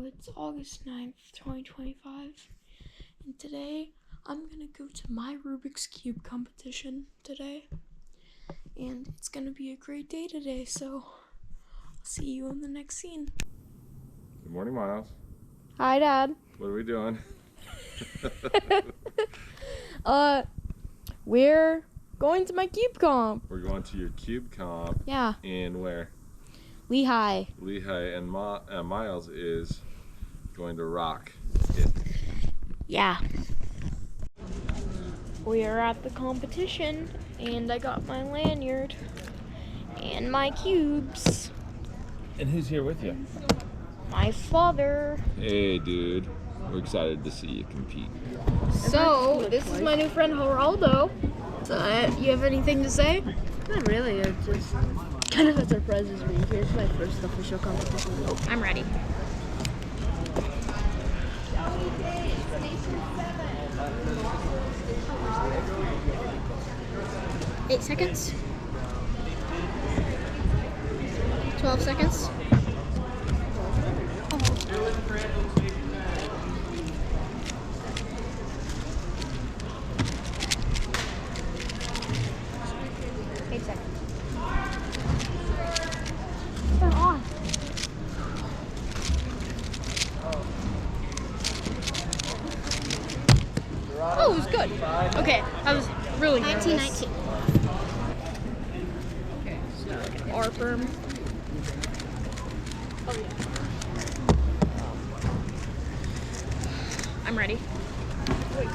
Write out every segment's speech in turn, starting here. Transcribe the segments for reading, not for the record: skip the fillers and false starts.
it's August 9th, 2025, and today I'm gonna go to my Rubik's Cube competition today, and it's gonna be a great day today, so I'll see you in the next scene. Good morning, Miles. Hi, Dad. What are we doing? We're going to my Cube comp. We're going to your Cube comp. Yeah. And where? Lehigh. Lehigh, and Miles is going to rock it. Yeah. We are at the competition, and I got my lanyard and my cubes. And who's here with you? My father. Hey, dude. We're excited to see you compete. So, this is my new friend Geraldo. So, you have anything to say? Not really, it's just kind of a surprise this week. It's my first official competition. Oh, I'm ready. Eight seconds. 12 seconds. Turn on. Oh, it was good. Okay, that was really good. 1919. Okay, so R firm. Oh yeah. I'm ready. Wait.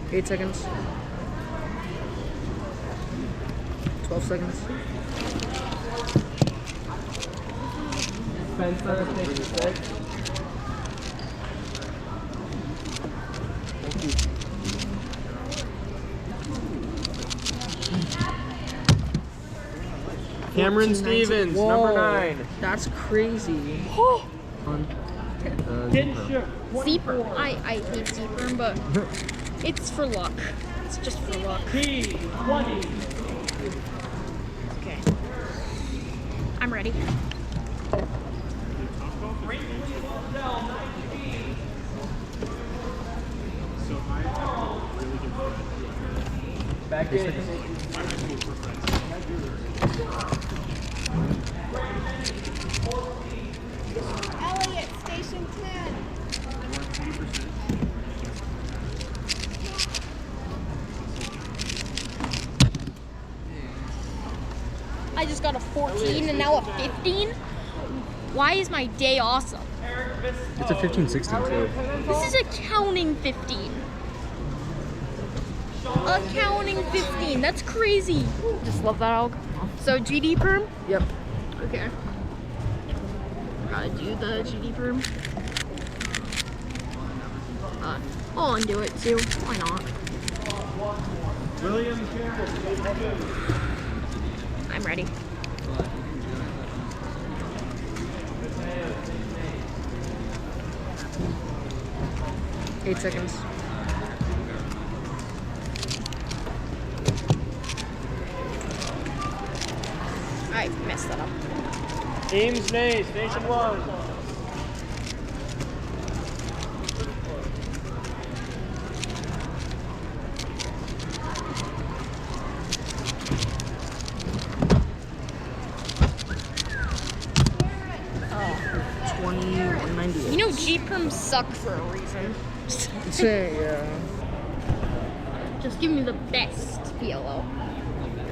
8 seconds. 12 seconds. Spencer, 56. Thank you. Cameron Stevens, Whoa. number 9. That's crazy. Z-perm. I hate Z-perm, but it's for luck. It's just for luck. P20. Okay. I'm ready. Back in. Elliot, station 10. I just got a 14 and now a 15? Why is my day awesome? It's a 15-16 too. This is a counting 15. A counting 15. That's crazy. Just love that alg. So GD perm? Yep. Okay. Gotta do the GD perm. I'll undo it too. Why not? William I'm ready. Eight seconds. I messed that up. Ames May, station 1. Oh, 2198. You know G perms suck for a reason. Yeah. Just give me the best PLO.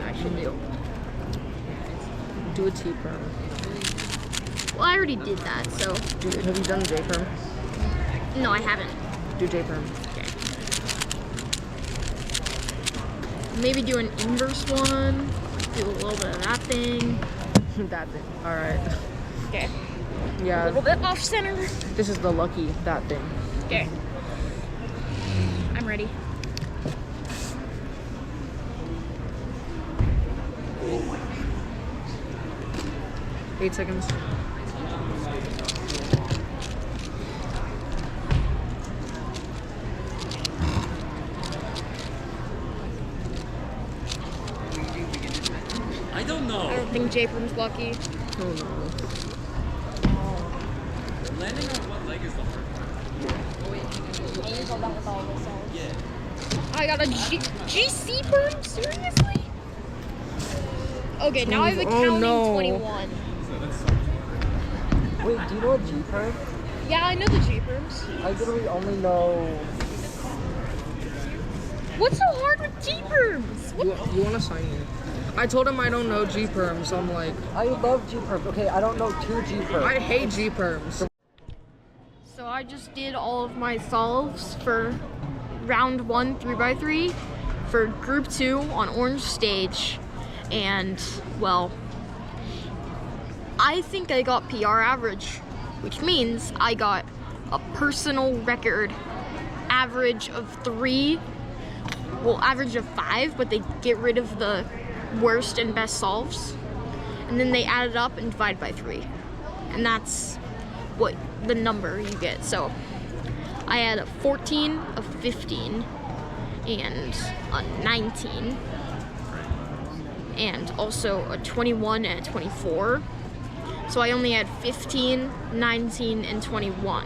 I should do. Do a T-perm. Well, I already did that, so. Have you done J-perm? No, I haven't. Do J-perm. Okay. Maybe do an inverse one. Do a little bit of that thing. That thing. Alright. Okay. A Yeah. little bit off center. This is the lucky that thing. Okay. I'm ready. Eight seconds. I don't know. I don't think Japer's lucky. Oh no. Landing on one leg is the hard part. Yeah. I got a GC burn? Seriously? Okay, now I have a counting 21. Wait, do you know what G-perm? Yeah, I know the G-perms. I literally only know... What's so hard with G-perms? You want to sign me? I told him I don't know G-perms. I'm like, I love G-perms. Okay, I don't know two G-perms. I hate G-perms. So I just did all of my solves for round 1 3x3 for group 2 on orange stage, and well, I think I got PR average, which means I got a personal record average of 3, well, average of 5, but they get rid of the worst and best solves, and then they add it up and divide by 3, and that's what the number you get. So I had a 14, a 15, and a 19, and also a 21 and a 24. So I only had 15, 19, and 21,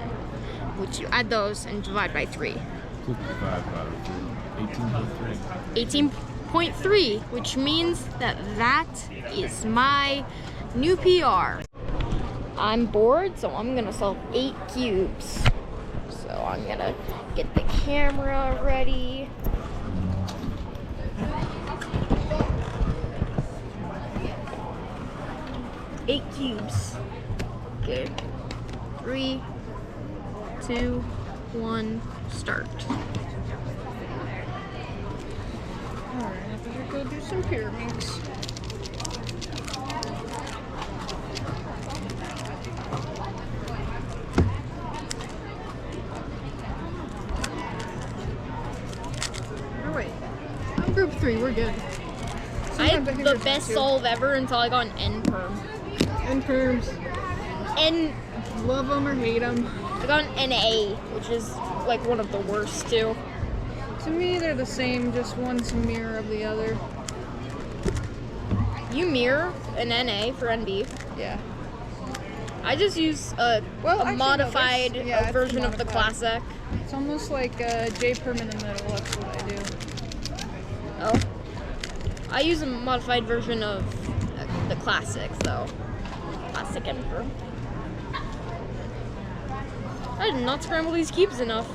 which you add those and divide by 3. 55 out of 18.3. 18.3, which means that is my new PR. I'm bored, so I'm gonna solve 8 cubes. So I'm gonna get the camera ready. Eight cubes. Okay. 3, 2, 1, start. Alright, I better go do some pyramids. Oh wait. I'm group 3, we're good. I had the best solve ever until I got an N perm. And perms. N, Love them or hate them. I got an NA, which is like one of the worst too. To me, they're the same, just one's a mirror of the other. You mirror an NA for NB. Yeah. I just use a Actually, no, modified there's- yeah, it's version of the modified. classic. It's almost like a J-perm in the middle, that's what I do. Oh. I use a modified version of the classic, though. Classic Emperor. I did not scramble these cubes enough.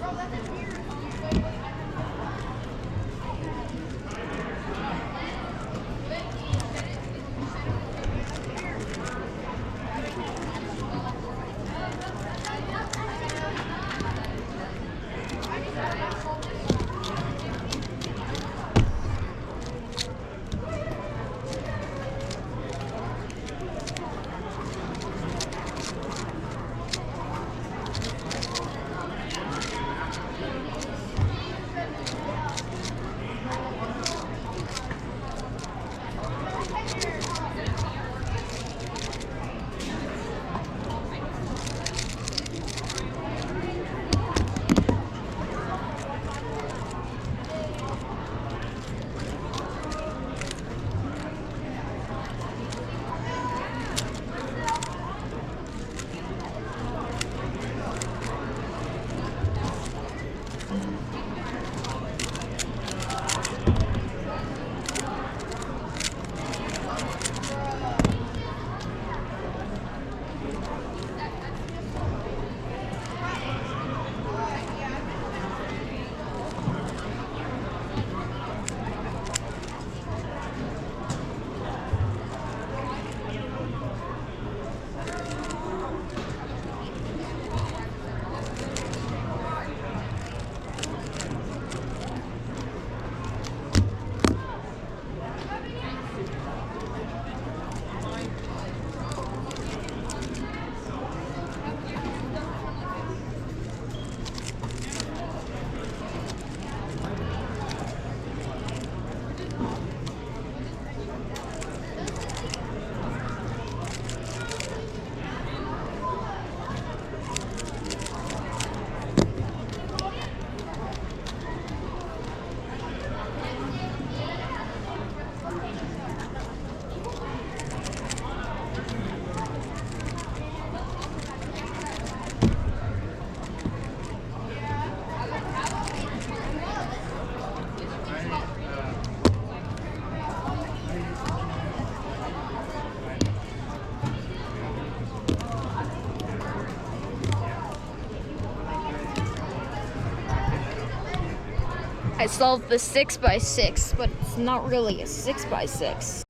I solved the 6x6, but it's not really a 6x6.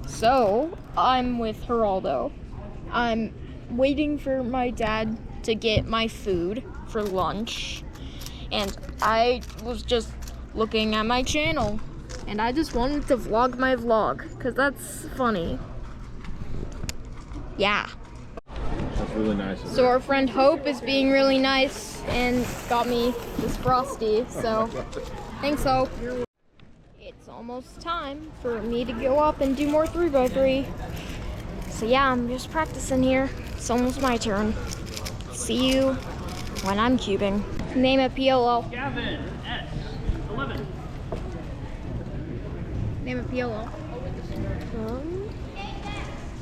So, I'm with Geraldo. I'm waiting for my dad to get my food for lunch. And I was just looking at my channel. And I just wanted to vlog my vlog, because that's funny. Yeah. That's really nice. So our friend Hope is being really nice and got me this Frosty, so thanks Hope. It's almost time for me to go up and do more 3x3. So yeah, I'm just practicing here. It's almost my turn. See you when I'm cubing. Name a PLL. Gavin, S, 11. Name a PLL.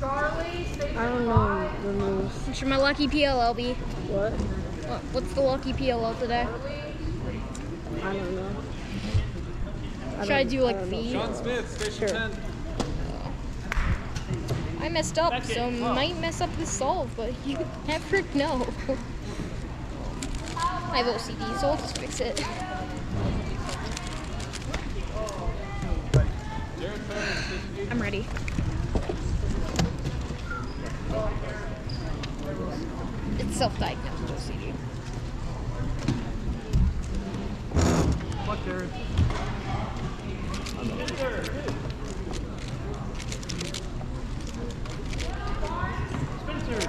I don't know the moves. What should my lucky PLL be? What? What's the lucky PLL today? I don't know. Should I do like V? John Smith, Station 10. I messed up, so might mess up the solve, but you never know. I have OCD, so I'll just fix it. I'm ready. It's self-diagnosed OCD. What there? Spencer, 2.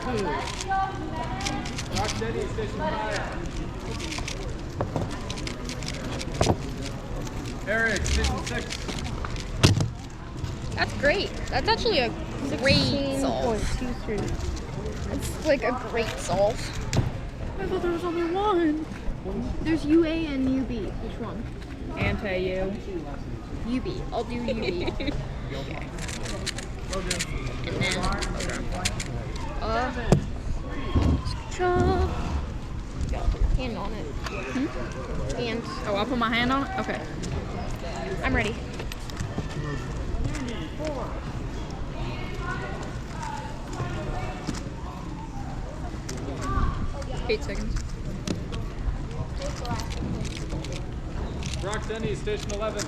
Rocksteady, Station 5. Eric, Station 6. That's great. That's actually a great solve. 16.23. It's like a great solve. I thought there was only one. There's UA and UB. Which one? Anti-U. UB. I'll do UB. Okay. And then, Got hand on it. And Oh, I'll put my hand on it? Okay. I'm ready. Eight seconds. Rocksteady, Station 11.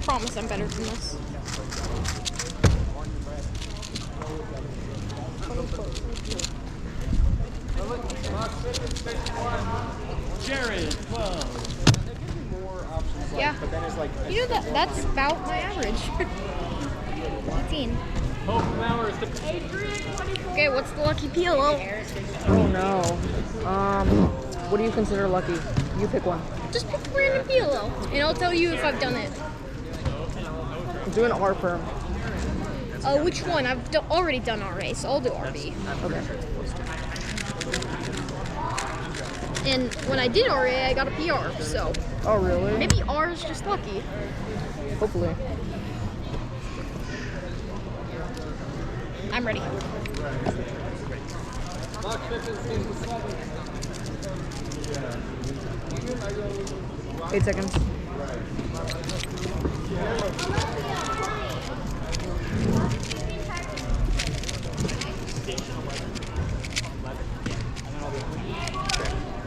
Promise I'm better than this. Jared, 12. Yeah. You know that's about my average. 18. Hope Flowers to Okay, what's the lucky PLO? Oh no. What do you consider lucky? You pick one. Just pick a random PLO, and I'll tell you if I've done it. Do an R perm. Which one? I've already done RA, so I'll do RB. Okay. And when I did RA, I got a PR, so Oh really? maybe R is just lucky. Hopefully. I'm ready. Eight seconds.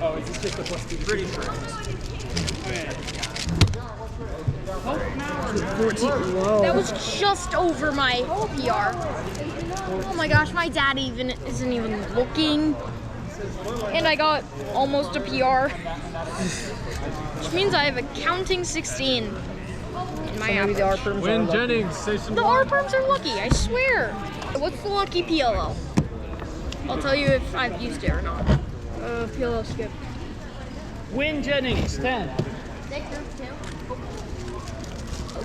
Oh, is this just a pretty sure? 14. Whoa. That was just over my PR. Oh my gosh, my dad isn't even looking. And I got almost a PR. Which means I have a counting 16 in my Maybe the R average. perms are Win lucky. Jennings, Station The 1. R perms are lucky, I swear. What's the lucky PLO? I'll tell you if I've used it or not. PLO skip. Win Jennings, 10.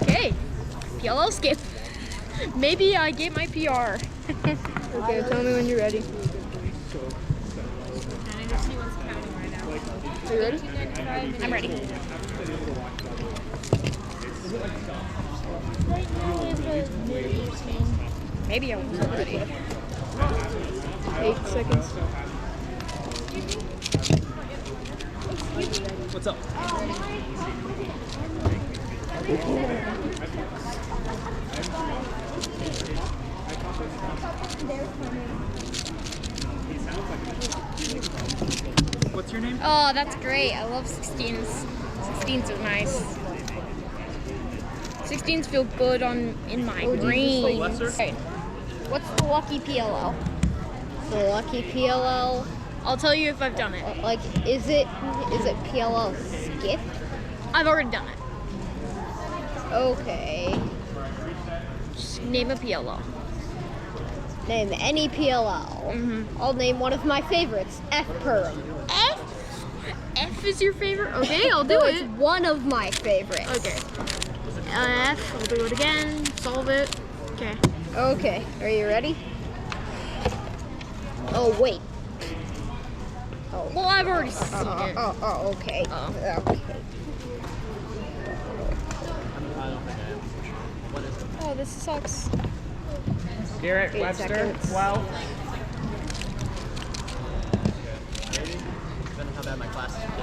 Okay, PLO skip. Maybe I get my PR. Okay, tell me when you're ready. Are you ready? I'm ready. Maybe I wasn't ready. 8 seconds. What's up? What's your name? Oh, that's great. I love 16s. 16s are nice. 16s feel good in my brain. lesser? What's the lucky PLL? The lucky PLL. I'll tell you if I've done it. Like, is it PLL skip? I've already done it. Okay. Just name a PLL. Name any PLL. I'll name one of my favorites. F-Perm. F? F is your favorite? Okay, I'll do It's it. one of my favorites. Okay. F, I'll do it again. Solve it. Okay. Okay. Are you ready? Oh wait. Well, I've already seen it. Okay. Oh. Okay. Oh, this sucks. Garrett 8 Webster, seconds. 12.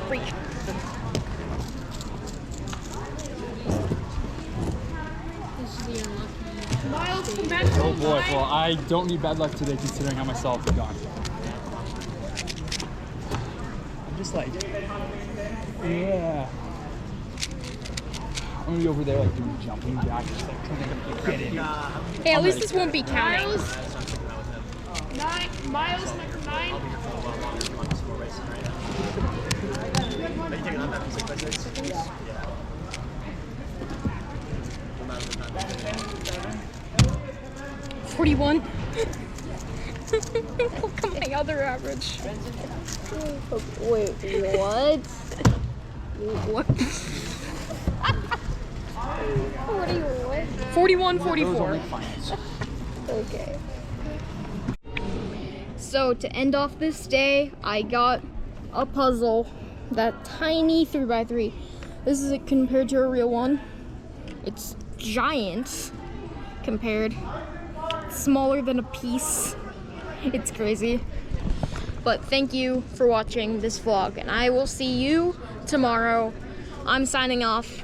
Freak. Oh boy, well I don't need bad luck today considering how my solves have gone. I'm just like, yeah. I'm gonna be over there like doing jumping jacks, just like trying to get in. Hey, at least this won't be counting. Miles number 9. $41. Look at my other average. Wait, what? What? 41. 41.44. Okay. So to end off this day, I got a puzzle, that tiny 3x3. This is it compared to a real one. It's giant compared. It's smaller than a piece. It's crazy. But thank you for watching this vlog, and I will see you tomorrow. I'm signing off.